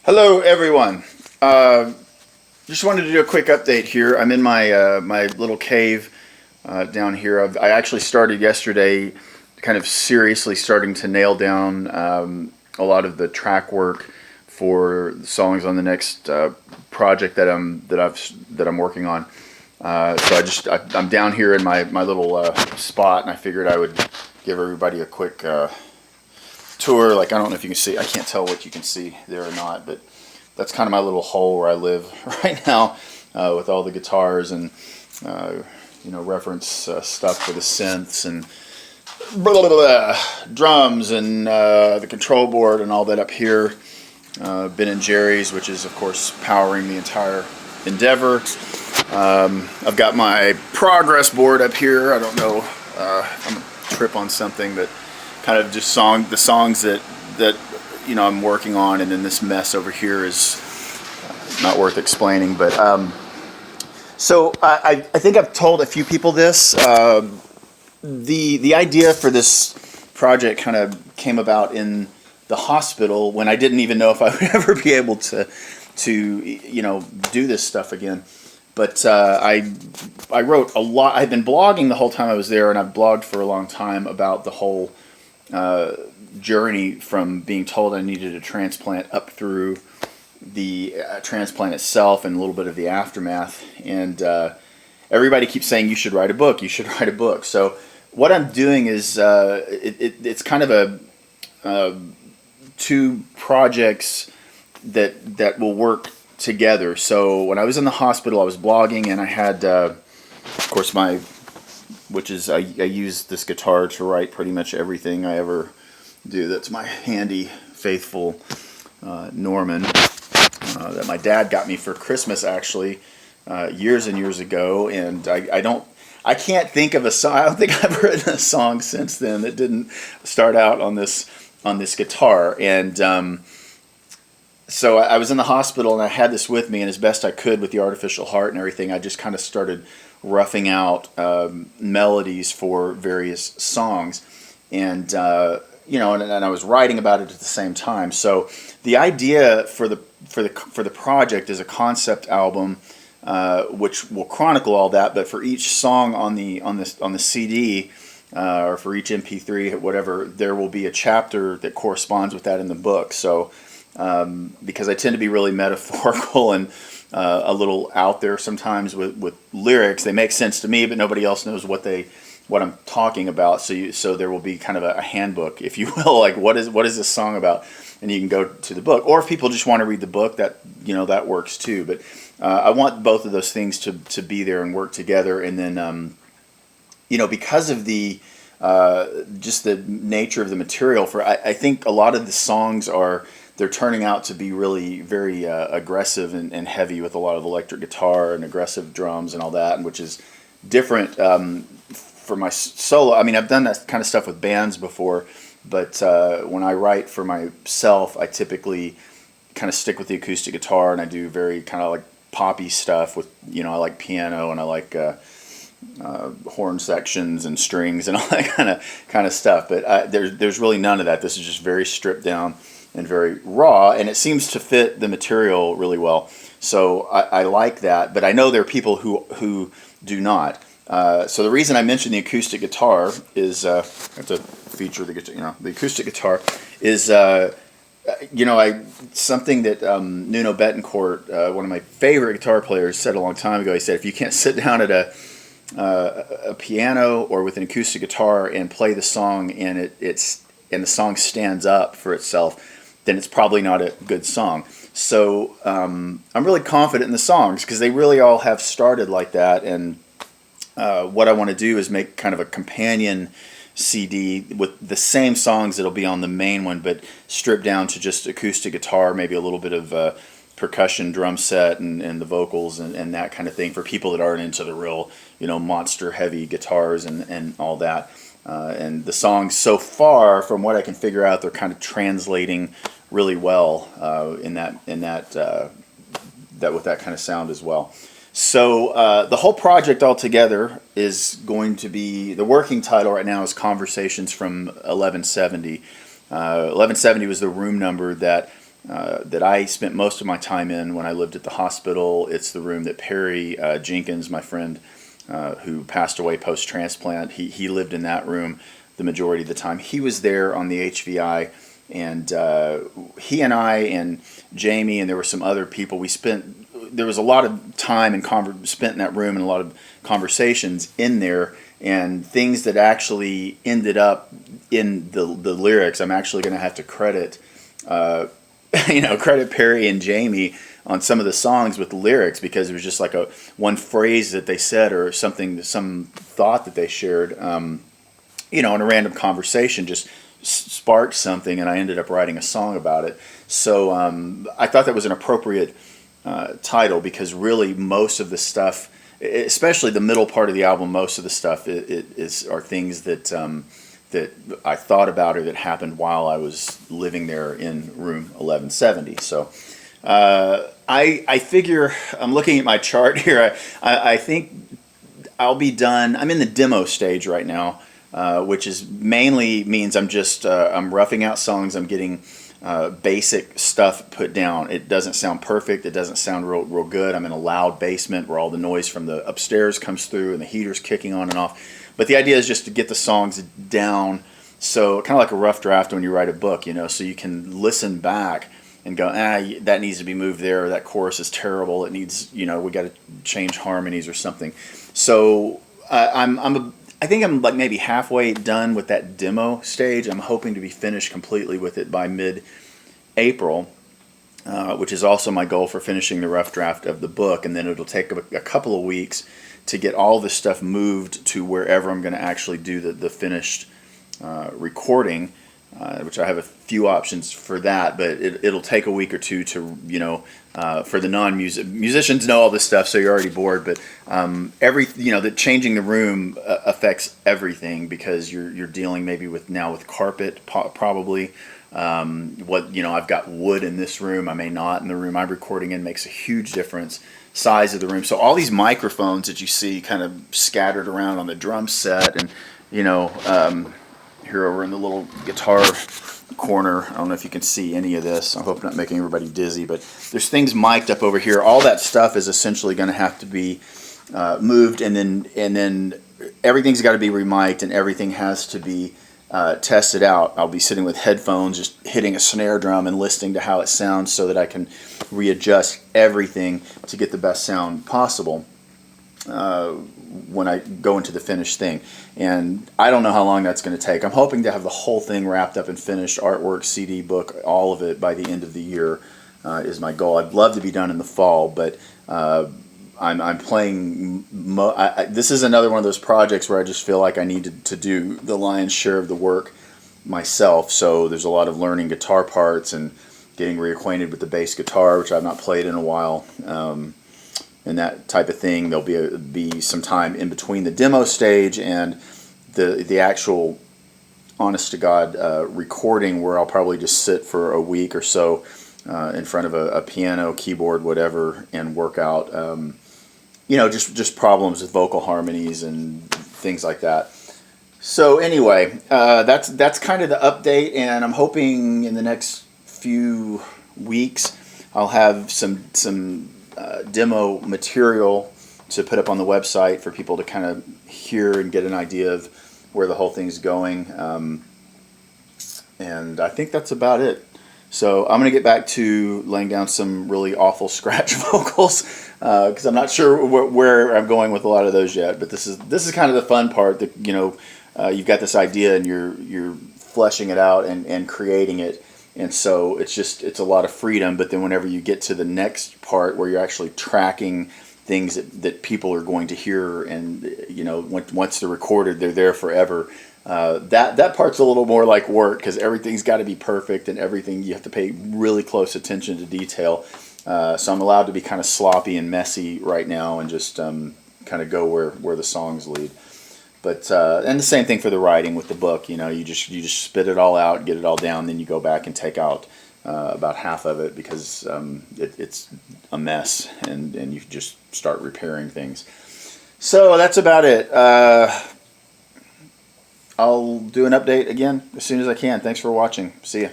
Hello, everyone. Just wanted to do a quick update here. I'm in my little cave down here. I actually started yesterday, kind of seriously starting to nail down a lot of the track work for the songs on the next project that I'm working on. I'm down here in my little spot, and I figured I would give everybody a quick tour. Like, I don't know if you can see, I can't tell what you can see there or not, but that's kind of my little hole where I live right now, with all the guitars and reference stuff for the synths and drums and the control board and all that up here. Ben and Jerry's, which is of course powering the entire endeavor. I've got my progress board up here. I don't know, I'm gonna trip on something, but kind of just the songs that I'm working on, and then this mess over here is not worth explaining. But so I think I've told a few people this. The idea for this project kind of came about in the hospital when I didn't even know if I would ever be able to do this stuff again. But I wrote a lot. I've been blogging the whole time I was there, and I've blogged for a long time about the whole journey from being told I needed a transplant up through the transplant itself and a little bit of the aftermath. And everybody keeps saying, you should write a book, you should write a book. So what I'm doing is it's kind of a two projects that will work together. So when I was in the hospital, I was blogging, and I had of course I use this guitar to write pretty much everything I ever do. That's my handy, faithful Norman that my dad got me for Christmas, actually, years and years ago. And I can't think of a song. I don't think I've written a song since then that didn't start out on this guitar. And so I was in the hospital, and I had this with me, and as best I could with the artificial heart and everything, I just kind of started roughing out melodies for various songs, and and I was writing about it at the same time. So the idea for the project is a concept album, which will chronicle all that. But for each song on the CD, or for each MP3, whatever, there will be a chapter that corresponds with that in the book. So because I tend to be really metaphorical and a little out there sometimes with lyrics. They make sense to me, but nobody else knows what I'm talking about. So there will be kind of a handbook, if you will, like what is this song about, and you can go to the book. Or if people just want to read the book, that works too. But I want both of those things to be there and work together. And then because of the just the nature of the material, I think a lot of the songs they're turning out to be really very aggressive and heavy, with a lot of electric guitar and aggressive drums and all that, and which is different for my solo. I mean, I've done that kind of stuff with bands before, but when I write for myself, I typically kind of stick with the acoustic guitar, and I do very kind of like poppy stuff with, I like piano, and I like horn sections and strings and all that kind of stuff. But there's really none of that. This is just very stripped down and very raw, and it seems to fit the material really well. So I like that, but I know there are people who do not. So the reason I mentioned the acoustic guitar is I have to feature the guitar. The acoustic guitar is something that Nuno Bettencourt, one of my favorite guitar players, said a long time ago. He said, if you can't sit down at a piano or with an acoustic guitar and play the song, and the song stands up for itself, then it's probably not a good song. So I'm really confident in the songs, because they really all have started like that. And what I want to do is make kind of a companion CD with the same songs that'll be on the main one, but stripped down to just acoustic guitar, maybe a little bit of percussion drum set and the vocals and that kind of thing, for people that aren't into the real monster heavy guitars and all that. And the songs so far, from what I can figure out, they're kind of translating really well in that with that kind of sound as well. So the whole project altogether is going to be, the working title right now is Conversations from 1170. 1170 was the room number that that I spent most of my time in when I lived at the hospital. It's the room that Perry Jenkins, my friend, who passed away post-transplant, he lived in that room the majority of the time. He was there on the HVI, and he and I and Jamie, and there were some other people, there was a lot of time and spent in that room and a lot of conversations in there, and things that actually ended up in the lyrics. I'm actually going to have to credit credit Perry and Jamie on some of the songs with the lyrics, because it was just like one phrase that they said or something, some thought that they shared, in a random conversation just sparked something, and I ended up writing a song about it. So I thought that was an appropriate title, because really most of the stuff, especially the middle part of the album, most of the stuff are things that that I thought about or that happened while I was living there in room 1170. So I figure, I'm looking at my chart here, I think I'll be done. I'm in the demo stage right now, which is mainly means I'm roughing out songs. I'm getting basic stuff put down. It doesn't sound perfect. It doesn't sound real good. I'm in a loud basement where all the noise from the upstairs comes through and the heater's kicking on and off. But the idea is just to get the songs down, so kind of like a rough draft when you write a book, so you can listen back and go, that needs to be moved there. That chorus is terrible. It needs, we got to change harmonies or something. So I think I'm like maybe halfway done with that demo stage. I'm hoping to be finished completely with it by mid-April, which is also my goal for finishing the rough draft of the book. And then it'll take a couple of weeks to get all this stuff moved to wherever I'm going to actually do the finished recording, which I have a few options for that, but it'll take a week or two to, for the musicians know all this stuff, so you're already bored, but the changing the room affects everything, because you're dealing maybe with carpet, probably. I've got wood in this room, I may not. In the room I'm recording in makes a huge difference. Size of the room. So all these microphones that you see kind of scattered around on the drum set, and here over in the little guitar corner, I don't know if you can see any of this. I hope I'm not making everybody dizzy, but there's things mic'd up over here. All that stuff is essentially going to have to be moved, and then everything's got to be remiked, and everything has to be tested out. I'll be sitting with headphones, just hitting a snare drum and listening to how it sounds, so that I can readjust everything to get the best sound possible when I go into the finished thing. And I don't know how long that's going to take. I'm hoping to have the whole thing wrapped up and finished, artwork, CD, book, all of it, by the end of the year is my goal. I'd love to be done in the fall, but I'm playing. This is another one of those projects where I just feel like I need to do the lion's share of the work myself. So there's a lot of learning guitar parts and getting reacquainted with the bass guitar, which I've not played in a while, and that type of thing. There'll be some time in between the demo stage and the actual, honest to God, recording, where I'll probably just sit for a week or so in front of a piano, keyboard, whatever, and work out, just problems with vocal harmonies and things like that. So anyway, that's kind of the update, and I'm hoping in the next few weeks I'll have some demo material to put up on the website for people to kind of hear and get an idea of where the whole thing's going. And I think that's about it. So I'm going to get back to laying down some really awful scratch vocals, because I'm not sure where I'm going with a lot of those yet. But this is kind of the fun part, that you've got this idea and you're fleshing it out and creating it. And so it's a lot of freedom. But then whenever you get to the next part, where you're actually tracking things that people are going to hear, and once they're recorded, they're there forever. That part's a little more like work, because everything's got to be perfect, and everything you have to pay really close attention to detail. So I'm allowed to be kind of sloppy and messy right now, and just kind of go where the songs lead. But and the same thing for the writing with the book. You just spit it all out, get it all down, then you go back and take out about half of it, because it's a mess, and you just start repairing things. So that's about it. I'll do an update again as soon as I can. Thanks for watching. See ya.